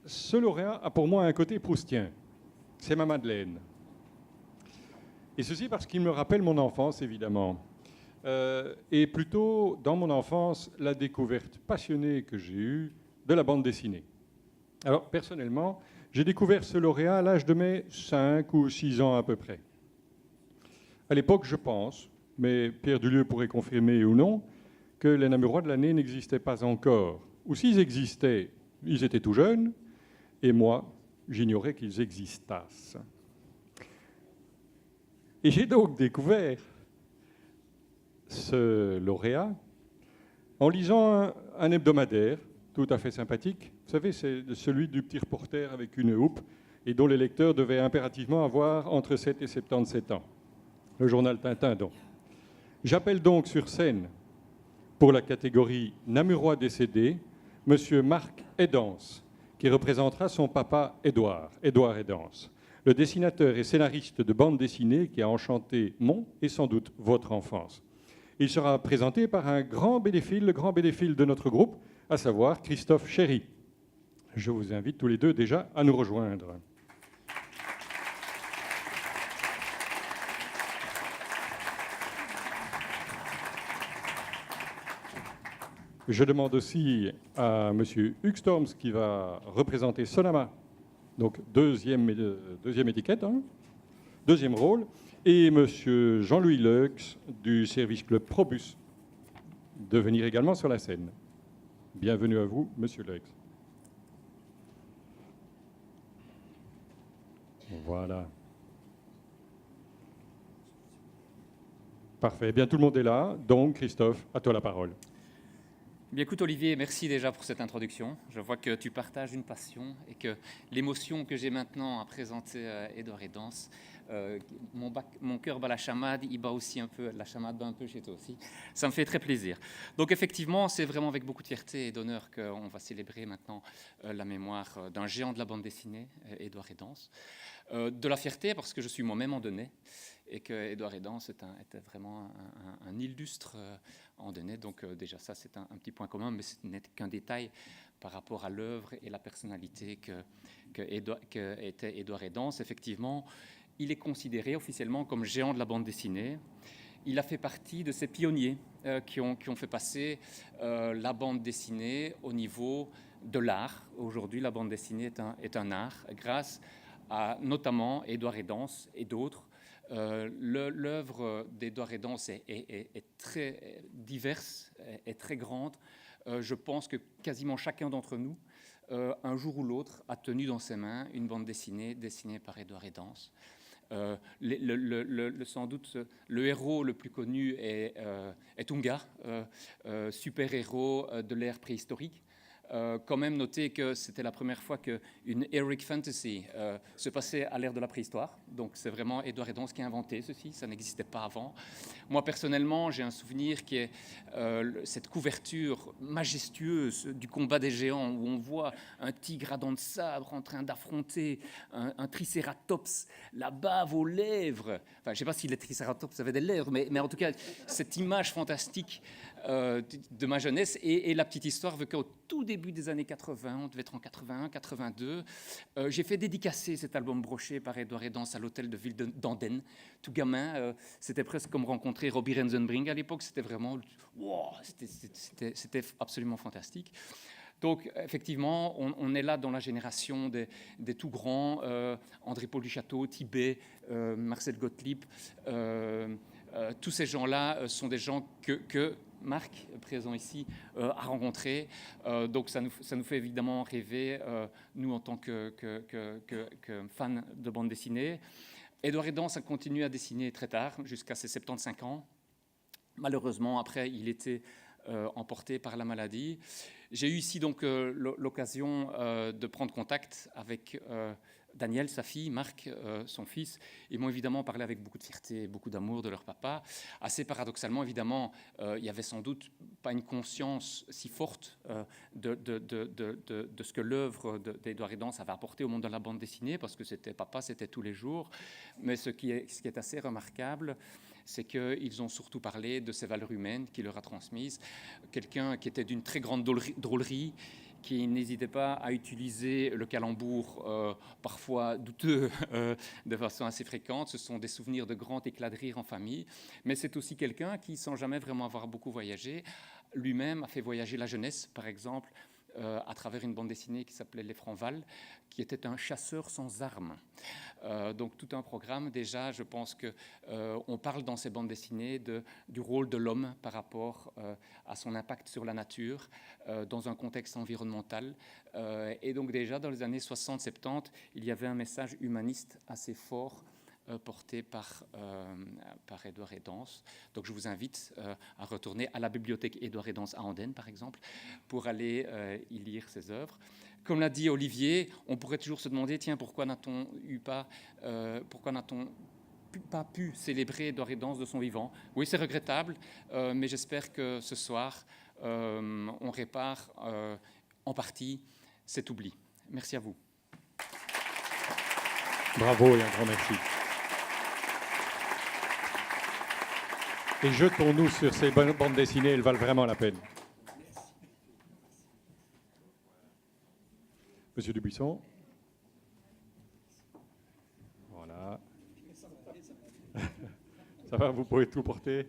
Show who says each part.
Speaker 1: ce lauréat a pour moi un côté proustien. C'est ma Madeleine. Et ceci parce qu'il me rappelle mon enfance, évidemment. Et plutôt, dans mon enfance, la découverte passionnée que j'ai eue de la bande dessinée. Alors, personnellement, j'ai découvert ce lauréat à l'âge de mes 5 ou 6 ans à peu près. À l'époque, je pense, mais Pierre Dulieu pourrait confirmer ou non, que les Namurois de l'année n'existaient pas encore. Ou s'ils existaient, ils étaient tout jeunes, et moi, j'ignorais qu'ils existassent. Et j'ai donc découvert ce lauréat en lisant un hebdomadaire tout à fait sympathique. Vous savez, c'est celui du petit reporter avec une houppe et dont les lecteurs devaient impérativement avoir entre 7 et 77 ans. Le journal Tintin, donc. J'appelle donc sur scène, pour la catégorie Namurois décédé, M. Marc Edance, qui représentera son papa Édouard Edance, le dessinateur et scénariste de bande dessinée qui a enchanté mon et sans doute votre enfance. Il sera présenté par un grand bénéfice, le grand bénéfice de notre groupe, à savoir Christophe Chéry. Je vous invite tous les deux déjà à nous rejoindre. Je demande aussi à M. Hugues Storms qui va représenter Sonama, donc deuxième étiquette, hein, deuxième rôle, et M. Jean-Louis Leux du service club Probus de venir également sur la scène. Bienvenue à vous, M. Leux. Voilà. Parfait. Eh bien, tout le monde est là. Donc, Christophe, à toi la parole.
Speaker 2: Bien, écoute Olivier, merci déjà pour cette introduction. Je vois que tu partages une passion et que l'émotion que j'ai maintenant à présenter Édouard Edance, mon cœur bat la chamade, il bat aussi un peu, la chamade bat un peu chez toi aussi. Ça me fait très plaisir. Donc effectivement, c'est vraiment avec beaucoup de fierté et d'honneur qu'on va célébrer maintenant la mémoire d'un géant de la bande dessinée, Édouard Edance. De la fierté parce que je suis moi-même andonnais et que Édouard Edance était vraiment un illustre andonnais. Donc déjà ça c'est un petit point commun, mais ce n'est qu'un détail par rapport à l'œuvre et la personnalité qu'était Édouard Edance. Effectivement, il est considéré officiellement comme géant de la bande dessinée. Il a fait partie de ces pionniers qui ont fait passer la bande dessinée au niveau de l'art. Aujourd'hui, la bande dessinée est un art grâce à notamment Édouard Edance et d'autres. L'œuvre d'Édouard Edance est très diverse, est très grande. Je pense que quasiment chacun d'entre nous, un jour ou l'autre, a tenu dans ses mains une bande dessinée par Édouard Edance. Sans doute, le héros le plus connu est Tunga, super-héros de l'ère préhistorique. Quand même noter que c'était la première fois qu'une Heroic Fantasy se passait à l'ère de la préhistoire. Donc c'est vraiment Édouard Edance qui a inventé ceci, ça n'existait pas avant. Moi personnellement, j'ai un souvenir qui est cette couverture majestueuse du combat des géants où on voit un tigre à dents de sabre en train d'affronter un tricératops, la bave aux lèvres. Enfin, je ne sais pas si les tricératops avaient des lèvres, mais en tout cas, cette image fantastique de ma jeunesse et la petite histoire veut qu'au tout début des années 80, on devait être en 81, 82, j'ai fait dédicacer cet album broché par Édouard Edance à l'hôtel de ville d'Andenne. Tout gamin, c'était presque comme rencontrer Robbie Rensenbrink à l'époque, c'était vraiment, wow, c'était absolument fantastique. Donc, effectivement, on est là dans la génération des tout grands, André-Paul Duchâteau, Tibet, Marcel Gottlieb. Tous ces gens-là sont des gens que Marc, présent ici, a rencontré. Donc ça nous fait évidemment rêver, nous en tant que fans de bande dessinée. Édouard Edance a continué à dessiner très tard, jusqu'à ses 75 ans. Malheureusement, après, il était emporté par la maladie. J'ai eu ici donc l'occasion de prendre contact avec Daniel, sa fille, Marc, son fils. Ils m'ont évidemment parlé avec beaucoup de fierté et beaucoup d'amour de leur papa. Assez paradoxalement, évidemment, il n'y avait sans doute pas une conscience si forte de ce que l'œuvre d'Édouard Edance avait apporté au monde de la bande dessinée, parce que c'était papa, c'était tous les jours. Mais ce qui est assez remarquable, c'est qu'ils ont surtout parlé de ces valeurs humaines qu'il leur a transmises. Quelqu'un qui était d'une très grande drôlerie, qui n'hésitait pas à utiliser le calembour, parfois douteux, de façon assez fréquente. Ce sont des souvenirs de grands éclats de rire en famille. Mais c'est aussi quelqu'un qui, sans jamais vraiment avoir beaucoup voyagé, lui-même a fait voyager la jeunesse, par exemple, à travers une bande dessinée qui s'appelait Les Francs-Val, qui était un chasseur sans armes. Donc tout un programme. Déjà, je pense qu'on parle dans ces bandes dessinées du rôle de l'homme par rapport à son impact sur la nature dans un contexte environnemental. Et donc déjà, dans les années 60-70, il y avait un message humaniste assez fort porté par Édouard Edens. Donc je vous invite à retourner à la bibliothèque Édouard Edens à Andenne, par exemple, pour aller y lire ses œuvres. Comme l'a dit Olivier, on pourrait toujours se demander, tiens, pourquoi n'a-t-on pas pu célébrer Édouard Edens de son vivant? Oui, c'est regrettable, mais j'espère que ce soir, on répare en partie cet oubli. Merci à vous.
Speaker 1: Bravo et un grand merci. Et jetons-nous sur ces bandes dessinées, elles valent vraiment la peine. Monsieur Dubuisson. Voilà. Ça va, vous pouvez tout porter.